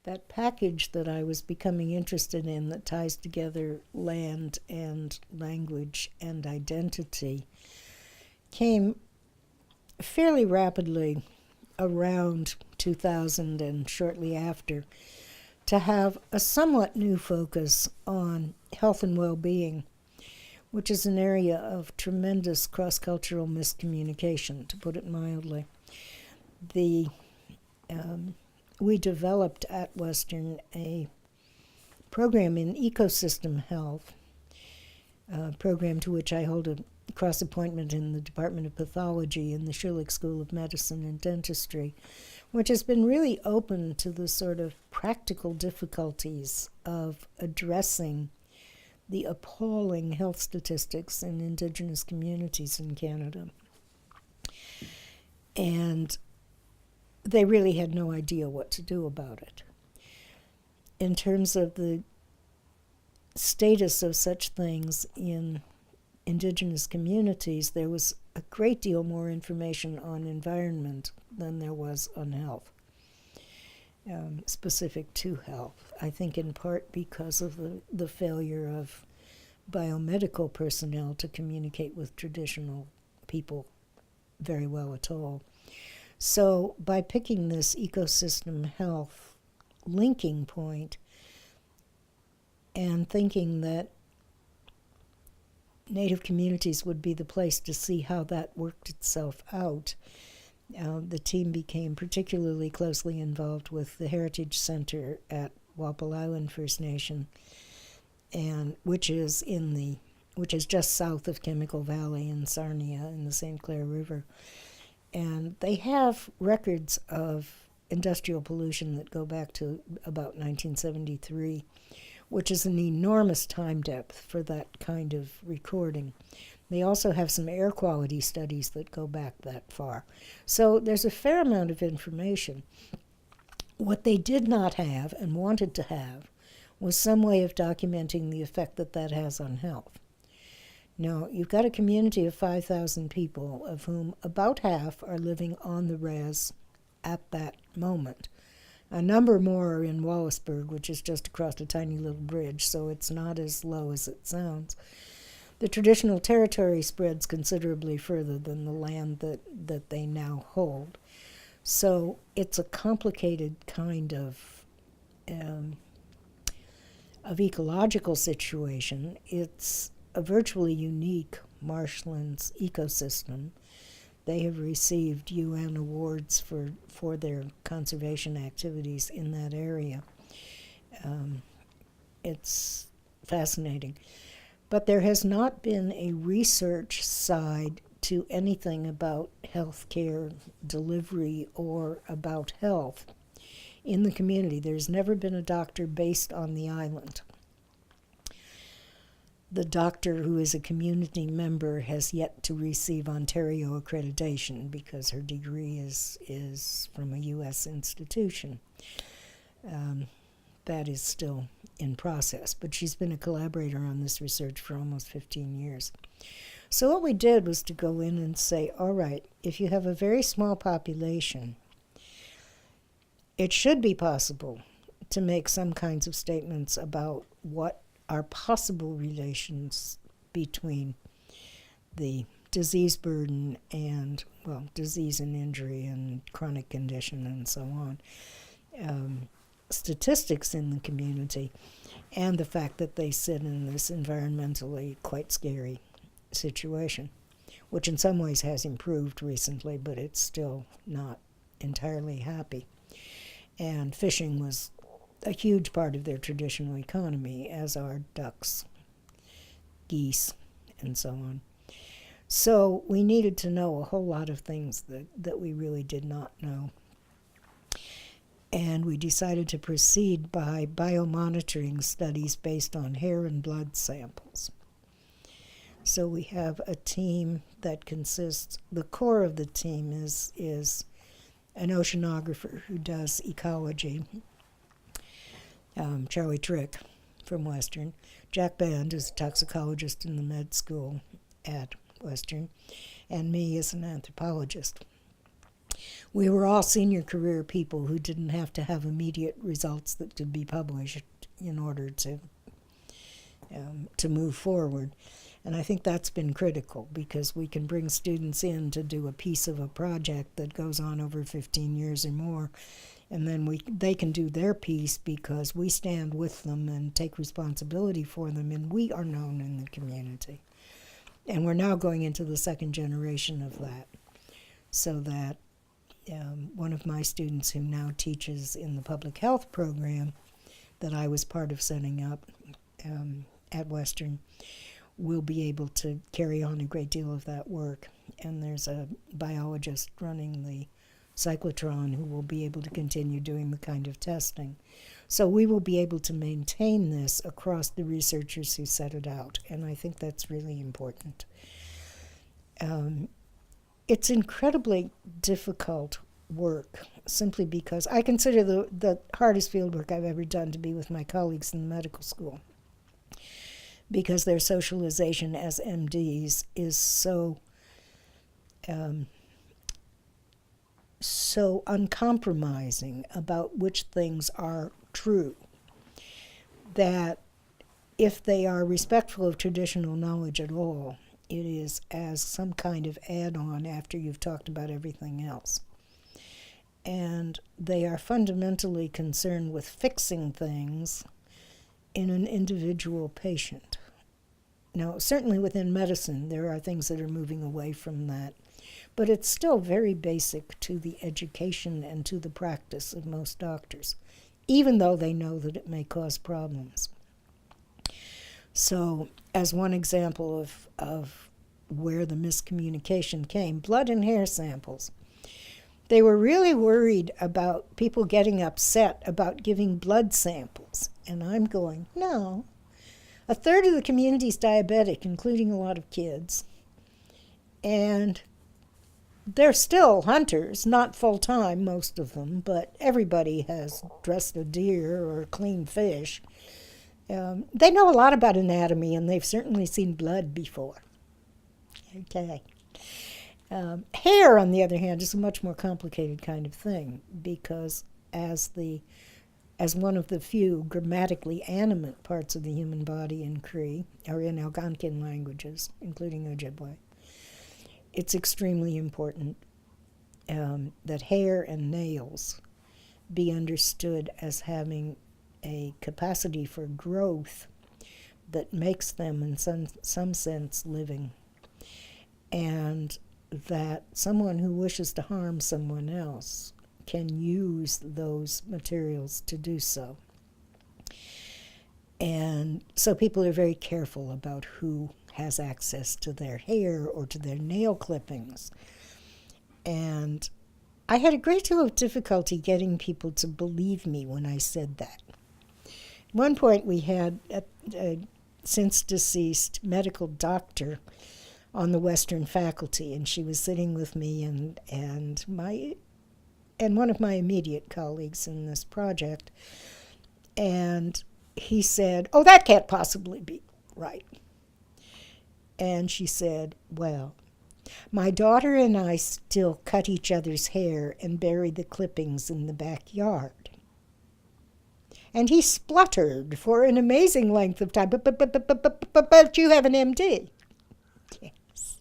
that package that I was becoming interested in that ties together land and language and identity came fairly rapidly around 2000 and shortly after to have a somewhat new focus on health and well-being, which is an area of tremendous cross-cultural miscommunication, to put it mildly. We developed at Western a program in ecosystem health, a program to which I hold a cross-appointment in the Department of Pathology in the Chile School of Medicine and Dentistry, which has been really open to the sort of practical difficulties of addressing the appalling health statistics in indigenous communities in Canada. And they really had no idea what to do about it. In terms of the status of such things in indigenous communities, there was a great deal more information on environment than there was on health, specific to health. I think in part because of the failure of biomedical personnel to communicate with traditional people very well at all. So by picking this ecosystem health linking point and thinking that Native communities would be the place to see how that worked itself out, the team became particularly closely involved with the Heritage Center at Walpole Island First Nation, and which is just south of Chemical Valley in Sarnia in the St. Clair River. And they have records of industrial pollution that go back to about 1973, which is an enormous time depth for that kind of recording. They also have some air quality studies that go back that far. So there's a fair amount of information. What they did not have and wanted to have was some way of documenting the effect that that has on health. Now, you've got a community of 5,000 people, of whom about half are living on the res at that moment. A number more are in Wallaceburg, which is just across a tiny little bridge, so it's not as low as it sounds. The traditional territory spreads considerably further than the land that they now hold. So it's a complicated kind of ecological situation. It's a virtually unique marshlands ecosystem. They have received UN awards for their conservation activities in that area. It's fascinating. But there has not been a research side to anything about healthcare delivery or about health in the community. There's never been a doctor based on the island. The doctor who is a community member has yet to receive Ontario accreditation because her degree is from a U.S. institution. That is still in process, but she's been a collaborator on this research for almost 15 years. So what we did was to go in and say, all right, if you have a very small population, it should be possible to make some kinds of statements about what are possible relations between the disease burden and, well, disease and injury and chronic condition and so on, statistics in the community, and the fact that they sit in this environmentally quite scary situation, which in some ways has improved recently, but it's still not entirely happy. And fishing was a huge part of their traditional economy, as are ducks, geese, and so on. So we needed to know a whole lot of things that we really did not know. And we decided to proceed by biomonitoring studies based on hair and blood samples. So we have a team that consists, the core of the team is an oceanographer who does ecology, Charlie Trick from Western. Jack Band is a toxicologist in the med school at Western, and me as an anthropologist. We were all senior career people who didn't have to have immediate results that could be published in order to move forward. And I think that's been critical, because we can bring students in to do a piece of a project that goes on over 15 years or more, and then they can do their piece because we stand with them and take responsibility for them, and we are known in the community. And we're now going into the second generation of that, so that one of my students who now teaches in the public health program that I was part of setting up at Western will be able to carry on a great deal of that work. And there's a biologist running the cyclotron who will be able to continue doing the kind of testing. So we will be able to maintain this across the researchers who set it out, and I think that's really important. It's incredibly difficult work, simply because I consider the hardest field work I've ever done to be with my colleagues in the medical school, because their socialization as MDs is so uncompromising about which things are true, that if they are respectful of traditional knowledge at all, it is as some kind of add-on after you've talked about everything else. And they are fundamentally concerned with fixing things in an individual patient. Now, certainly within medicine, there are things that are moving away from that, but it's still very basic to the education and to the practice of most doctors, even though they know that it may cause problems. So, as one example of where the miscommunication came, blood and hair samples. They were really worried about people getting upset about giving blood samples. And I'm going, no. A third of the community is diabetic, including a lot of kids. And they're still hunters, not full-time, most of them, but everybody has dressed a deer or cleaned fish. They know a lot about anatomy, and they've certainly seen blood before. Okay. Hair, on the other hand, is a much more complicated kind of thing, because as one of the few grammatically animate parts of the human body in Cree, or in Algonquin languages, including Ojibwe, it's extremely important that hair and nails be understood as having a capacity for growth that makes them, in some sense, living. And that someone who wishes to harm someone else can use those materials to do so. And so people are very careful about who has access to their hair or to their nail clippings. And I had a great deal of difficulty getting people to believe me when I said that. At one point we had a since deceased medical doctor on the Western faculty, and she was sitting with me and one of my immediate colleagues in this project, and he said, "Oh, that can't possibly be right." And she said, "Well, my daughter and I still cut each other's hair and bury the clippings in the backyard." And he spluttered for an amazing length of time, but you have an MD. Yes.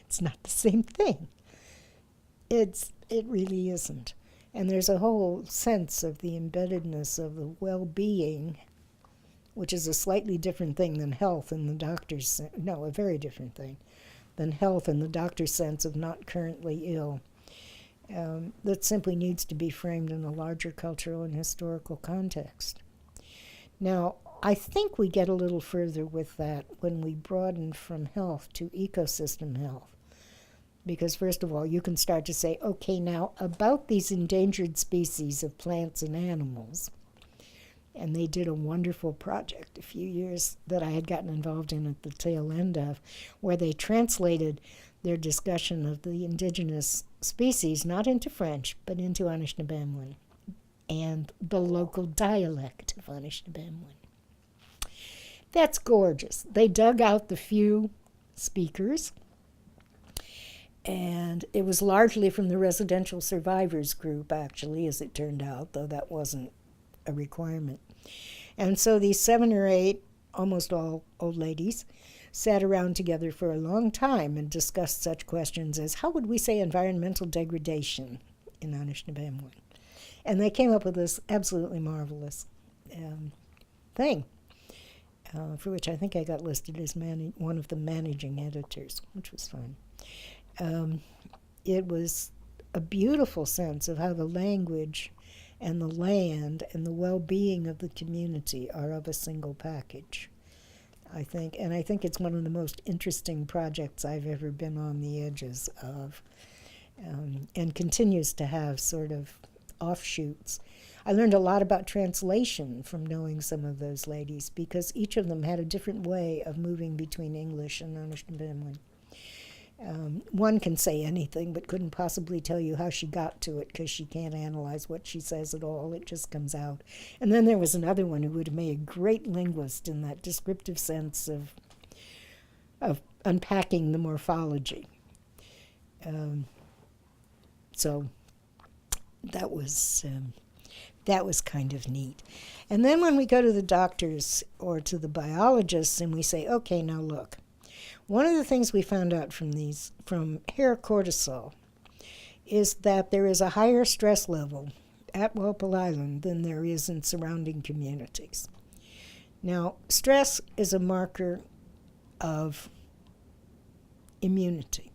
It's not the same thing. It really isn't. And there's a whole sense of the embeddedness of the well-being, which is a slightly different thing than health in the doctor's a very different thing than health in the doctor's sense of not currently ill. That simply needs to be framed in a larger cultural and historical context. Now, I think we get a little further with that when we broaden from health to ecosystem health. Because first of all, you can start to say, okay, now about these endangered species of plants and animals. And they did a wonderful project a few years that I had gotten involved in at the tail end of, where they translated their discussion of the indigenous species, not into French, but into Anishinaabemowin, and the local dialect of Anishinaabemowin. That's gorgeous. They dug out the few speakers, And it was largely from the residential survivors group, actually, as it turned out, though that wasn't a requirement. And so these 7 or 8, almost all old ladies, sat around together for a long time and discussed such questions as, how would we say environmental degradation in Anishinaabe? And they came up with this absolutely marvelous thing, for which I think I got listed as one of the managing editors, which was fun. It was a beautiful sense of how the language and the land and the well-being of the community are of a single package, I think. And I think it's one of the most interesting projects I've ever been on the edges of, and continues to have sort of offshoots. I learned a lot about translation from knowing some of those ladies, because each of them had a different way of moving between English and Anishinaabe. One can say anything, but couldn't possibly tell you how she got to it, because she can't analyze what she says at all. It just comes out. And then there was another one who would have made a great linguist in that descriptive sense of unpacking the morphology. So that was kind of neat. And then when we go to the doctors or to the biologists and we say, okay, now look, one of the things we found out from hair cortisol is that there is a higher stress level at Walpole Island than there is in surrounding communities. Now, stress is a marker of immunity.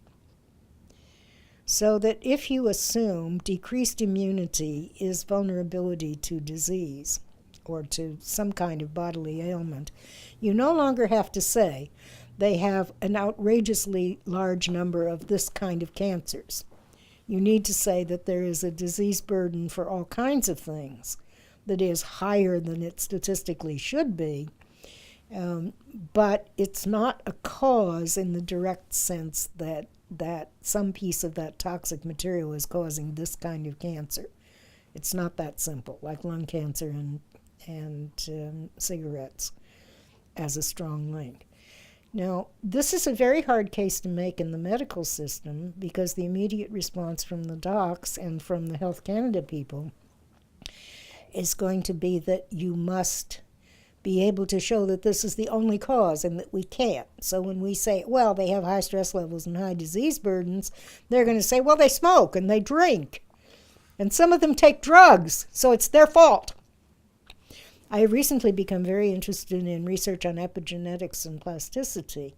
So that if you assume decreased immunity is vulnerability to disease or to some kind of bodily ailment, you no longer have to say they have an outrageously large number of this kind of cancers. You need to say that there is a disease burden for all kinds of things that is higher than it statistically should be, but it's not a cause in the direct sense that some piece of that toxic material is causing this kind of cancer. It's not that simple, like lung cancer and cigarettes as a strong link. Now, this is a very hard case to make in the medical system, because the immediate response from the docs and from the Health Canada people is going to be that you must be able to show that this is the only cause and that we can't. So when we say, well, they have high stress levels and high disease burdens, they're going to say, well, they smoke and they drink. And some of them take drugs, so it's their fault. I have recently become very interested in research on epigenetics and plasticity,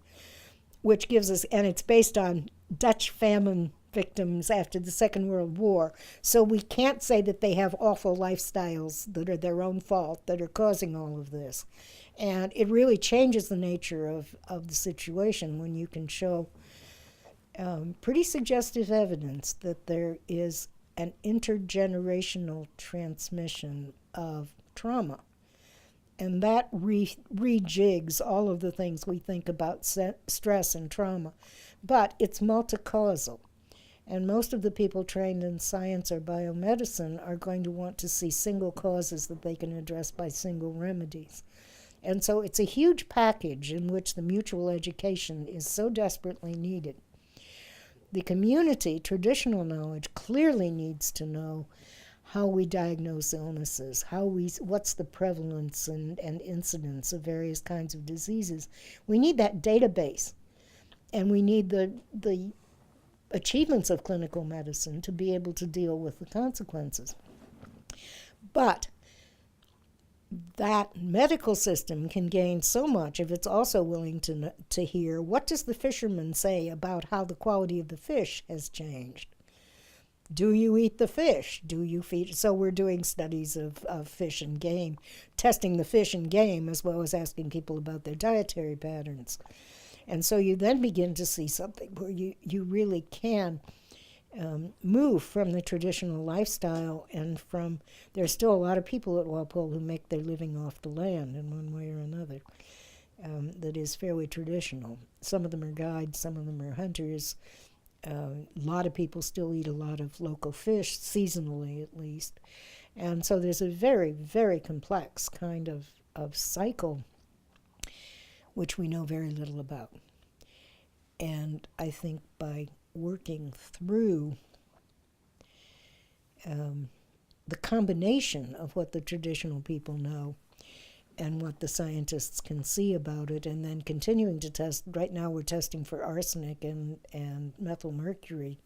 which gives us, and it's based on Dutch famine victims after the Second World War. So we can't say that they have awful lifestyles that are their own fault that are causing all of this. And it really changes the nature of the situation when you can show pretty suggestive evidence that there is an intergenerational transmission of trauma. And that rejigs all of the things we think about stress and trauma. But it's multicausal. And most of the people trained in science or biomedicine are going to want to see single causes that they can address by single remedies. And so it's a huge package in which the mutual education is so desperately needed. The community, traditional knowledge, clearly needs to know how we diagnose illnesses, what's the prevalence and incidence of various kinds of diseases. We need that database, and we need the achievements of clinical medicine to be able to deal with the consequences. But that medical system can gain so much if it's also willing to hear, what does the fisherman say about how the quality of the fish has changed? Do you eat the fish? Do you feed? So we're doing studies of fish and game, testing the fish and game, as well as asking people about their dietary patterns. And so you then begin to see something where you really can move from the traditional lifestyle, and there's still a lot of people at Walpole who make their living off the land in one way or another. That is fairly traditional. Some of them are guides, some of them are hunters. A lot of people still eat a lot of local fish, seasonally at least. And so there's a very, very complex kind of cycle which we know very little about. And I think by working through the combination of what the traditional people know and what the scientists can see about it, and then continuing to test. Right now we're testing for arsenic and methyl mercury,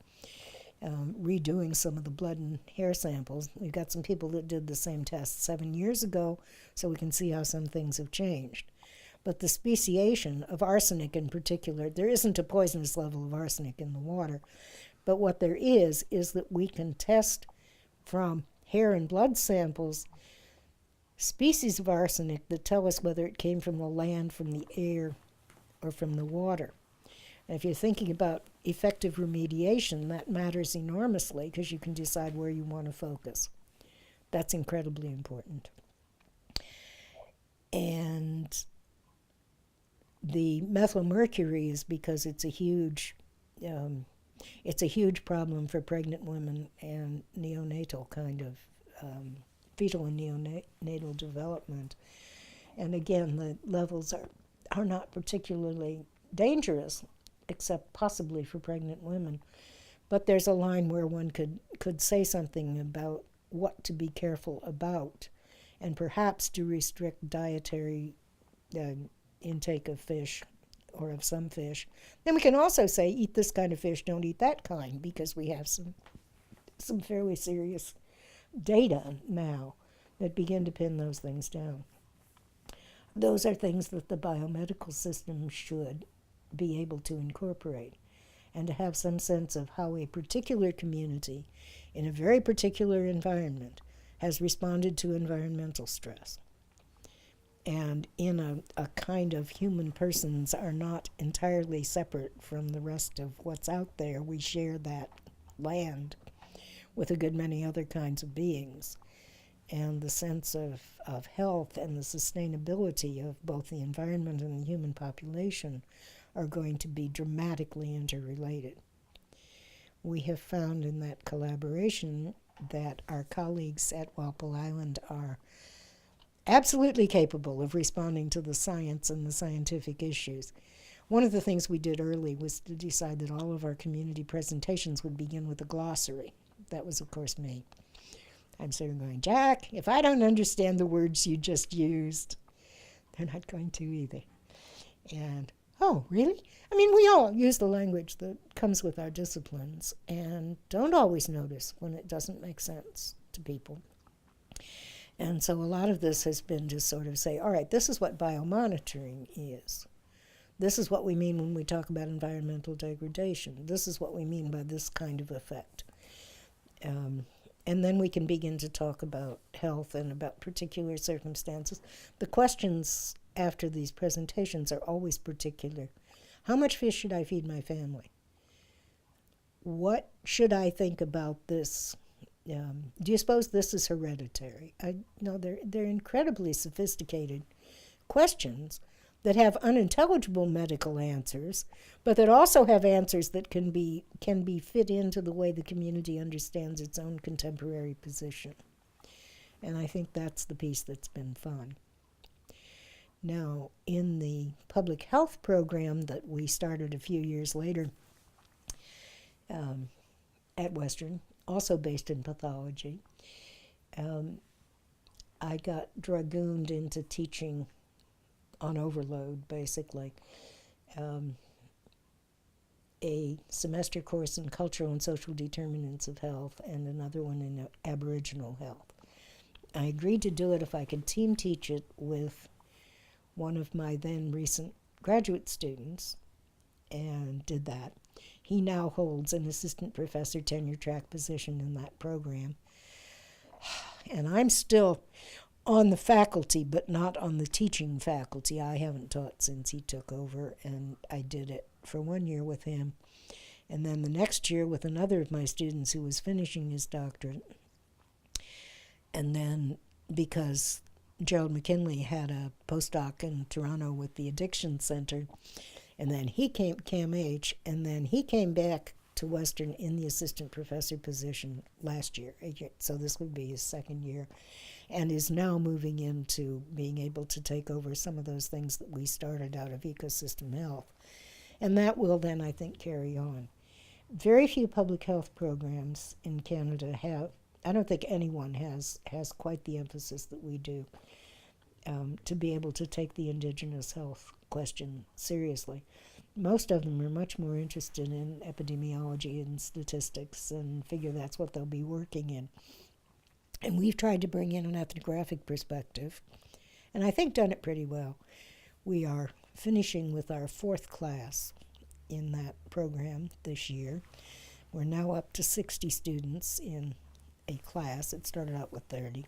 redoing some of the blood and hair samples. We've got some people that did the same test 7 years ago, so we can see how some things have changed. But the speciation of arsenic in particular, there isn't a poisonous level of arsenic in the water, but what there is that we can test from hair and blood samples species of arsenic that tell us whether it came from the land, from the air, or from the water. And if you're thinking about effective remediation, that matters enormously because you can decide where you want to focus. That's incredibly important. And the methyl mercury is because it's a huge problem for pregnant women and neonatal kind of fetal and neonatal development. And again, the levels are not particularly dangerous, except possibly for pregnant women. But there's a line where one could say something about what to be careful about, and perhaps to restrict dietary intake of fish or of some fish. Then we can also say, eat this kind of fish, don't eat that kind, because we have some fairly serious data now that begin to pin those things down. Those are things that the biomedical system should be able to incorporate, and to have some sense of how a particular community in a very particular environment has responded to environmental stress. And in a kind of human persons are not entirely separate from the rest of what's out there. We share that land with a good many other kinds of beings. And the sense of health and the sustainability of both the environment and the human population are going to be dramatically interrelated. We have found in that collaboration that our colleagues at Walpole Island are absolutely capable of responding to the science and the scientific issues. One of the things we did early was to decide that all of our community presentations would begin with a glossary. That was, of course, me. I'm sort of going, Jack, if I don't understand the words you just used, they're not going to either. And, oh, really? I mean, we all use the language that comes with our disciplines and don't always notice when it doesn't make sense to people. And so a lot of this has been to sort of say, all right, this is what biomonitoring is. This is what we mean when we talk about environmental degradation. This is what we mean by this kind of effect. And then we can begin to talk about health and about particular circumstances. The questions after these presentations are always particular. How much fish should I feed my family? What should I think about this? Do you suppose this is hereditary? No, they're incredibly sophisticated questions that have unintelligible medical answers, but that also have answers that can be fit into the way the community understands its own contemporary position. And I think that's the piece that's been fun. Now, in the public health program that we started a few years later at Western, also based in pathology, I got dragooned into teaching on overload, basically, a semester course in cultural and social determinants of health and another one in Aboriginal health. I agreed to do it if I could team teach it with one of my then recent graduate students, and did that. He now holds an assistant professor tenure track position in that program. And I'm still on the faculty, but not on the teaching faculty. I haven't taught since he took over, and I did it for 1 year with him. And then the next year with another of my students who was finishing his doctorate. And then because Gerald McKinley had a postdoc in Toronto with the Addiction Center, and then he came, CAMH, and then he came back to Western in the assistant professor position last year. So this would be his second year, and is now moving into being able to take over some of those things that we started out of ecosystem health. And that will then, I think, carry on. Very few public health programs in Canada have, I don't think anyone has quite the emphasis that we do, to be able to take the Indigenous health question seriously. Most of them are much more interested in epidemiology and statistics and figure that's what they'll be working in. And we've tried to bring in an ethnographic perspective, and I think done it pretty well. We are finishing with our 4th class in that program this year. We're now up to 60 students in a class. It started out with 30.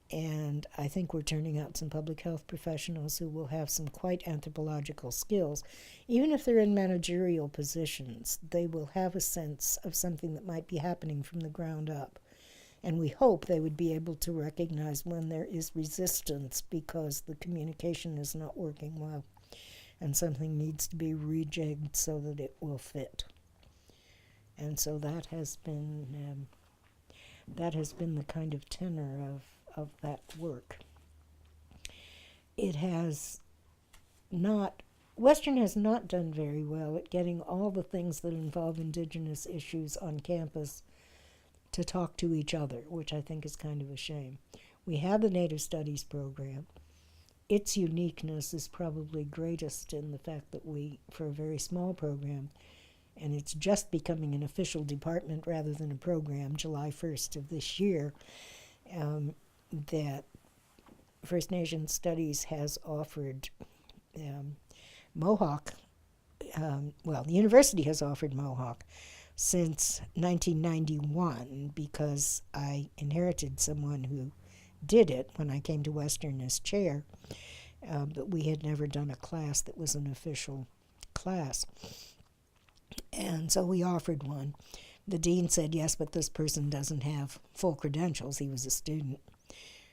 And I think we're turning out some public health professionals who will have some quite anthropological skills. Even if they're in managerial positions, they will have a sense of something that might be happening from the ground up. And we hope they would be able to recognize when there is resistance because the communication is not working well and something needs to be rejigged so that it will fit. And so that has been the kind of tenor of that work. It has not, Western has not done very well at getting all the things that involve Indigenous issues on campus to talk to each other, which I think is kind of a shame. We have the Native Studies program. Its uniqueness is probably greatest in the fact that we, for a very small program, and it's just becoming an official department rather than a program, July 1st of this year, that First Nation Studies has offered Mohawk, the university has offered Mohawk since 1991 because I inherited someone who did it when I came to Western as chair, but we had never done a class that was an official class. And so we offered one. The dean said, yes, but this person doesn't have full credentials. He was a student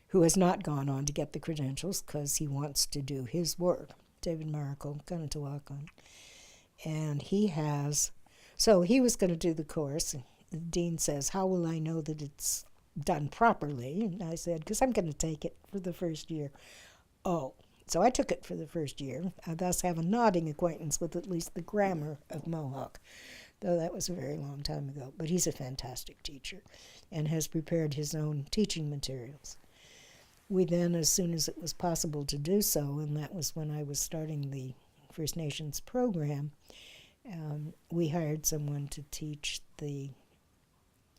who has not gone on to get the credentials because he wants to do his work. David Maracle, Kanatawakan. And he has, so he was going to do the course. The dean says, how will I know that it's done properly? And I said, because I'm going to take it for the first year. Oh, so I took it for the first year. I thus have a nodding acquaintance with at least the grammar of Mohawk, though that was a very long time ago. But he's a fantastic teacher and has prepared his own teaching materials. We then, as soon as it was possible to do so, and that was when I was starting the First Nations program, we hired someone to teach the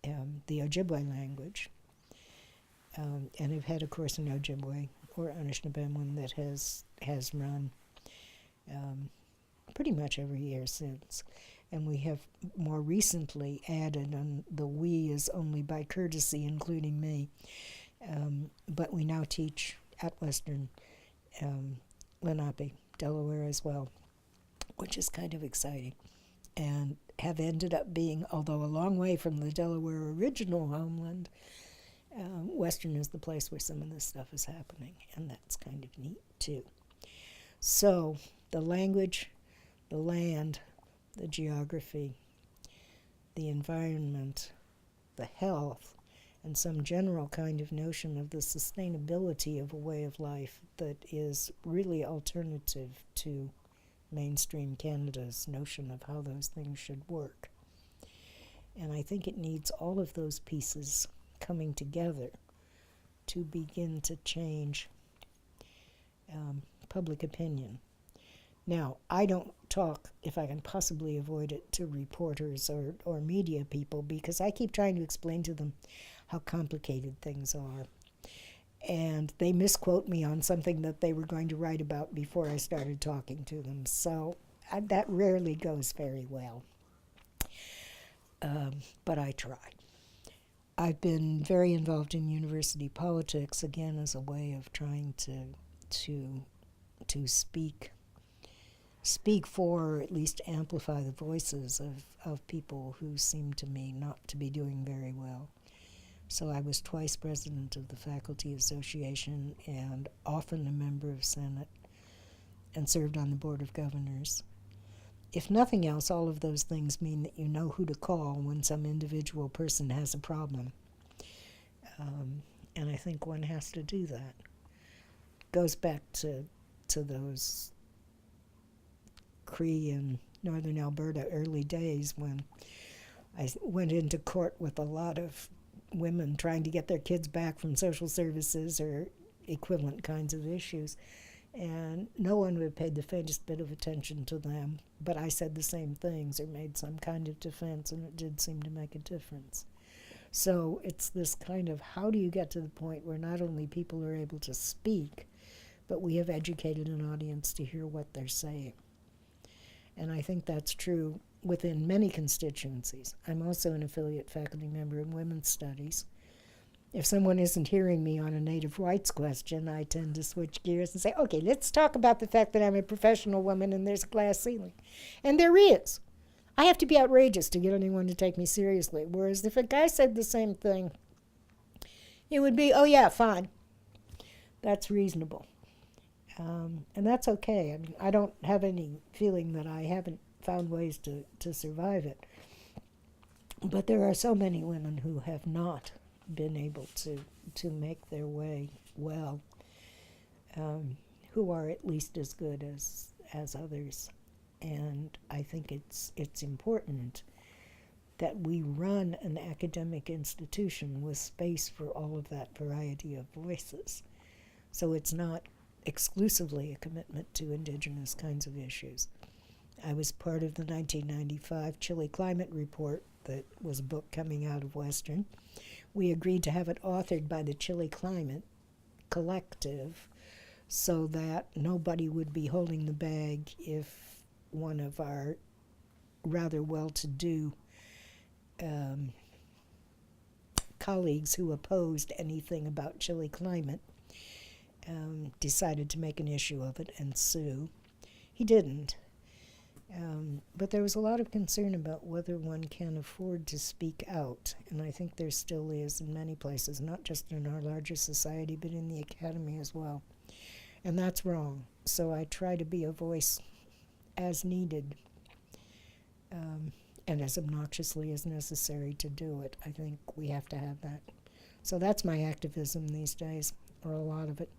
Ojibwe language. And I've had a course in Ojibwe or Anishinaabemowin that has run pretty much every year since. And we have more recently added, and the we is only by courtesy, including me, but we now teach at Western Lenape, Delaware as well, which is kind of exciting. And have ended up being, although a long way from the Delaware original homeland, Western is the place where some of this stuff is happening, and that's kind of neat too. So the language, the land, the geography, the environment, the health, and some general kind of notion of the sustainability of a way of life that is really alternative to mainstream Canada's notion of how those things should work. And I think it needs all of those pieces coming together to begin to change public opinion. Now, I don't talk, if I can possibly avoid it, to reporters or media people because I keep trying to explain to them how complicated things are. And they misquote me on something that they were going to write about before I started talking to them. So that rarely goes very well. But I try. I've been very involved in university politics, again, as a way of trying to speak for, or at least amplify the voices of people who seem to me not to be doing very well. So I was twice president of the Faculty Association and often a member of Senate and served on the Board of Governors. If nothing else, all of those things mean that you know who to call when some individual person has a problem. And I think one has to do that. Goes back to those Cree and northern Alberta early days when I went into court with a lot of women trying to get their kids back from social services or equivalent kinds of issues. And no one would pay the faintest bit of attention to them. But I said the same things or made some kind of defense, and it did seem to make a difference. So it's this kind of, how do you get to the point where not only people are able to speak, but we have educated an audience to hear what they're saying. And I think that's true within many constituencies. I'm also an affiliate faculty member in women's studies. If someone isn't hearing me on a native rights question, I tend to switch gears and say, okay, let's talk about the fact that I'm a professional woman and there's a glass ceiling. And there is. I have to be outrageous to get anyone to take me seriously. Whereas if a guy said the same thing, it would be, oh yeah, fine. That's reasonable. And that's okay. I mean, I don't have any feeling that I haven't found ways to survive it. But there are so many women who have not been able to make their way well, who are at least as good as others. And I think it's important that we run an academic institution with space for all of that variety of voices. So it's not exclusively a commitment to indigenous kinds of issues. I was part of the 1995 Chile Climate Report that was a book coming out of Western. We agreed to have it authored by the Chile Climate Collective so that nobody would be holding the bag if one of our rather well-to-do colleagues who opposed anything about Chile climate decided to make an issue of it and sue. He didn't. But there was a lot of concern about whether one can afford to speak out, and I think there still is in many places, not just in our larger society, but in the academy as well. And that's wrong. So I try to be a voice as needed and as obnoxiously as necessary to do it. I think we have to have that. So that's my activism these days, or a lot of it.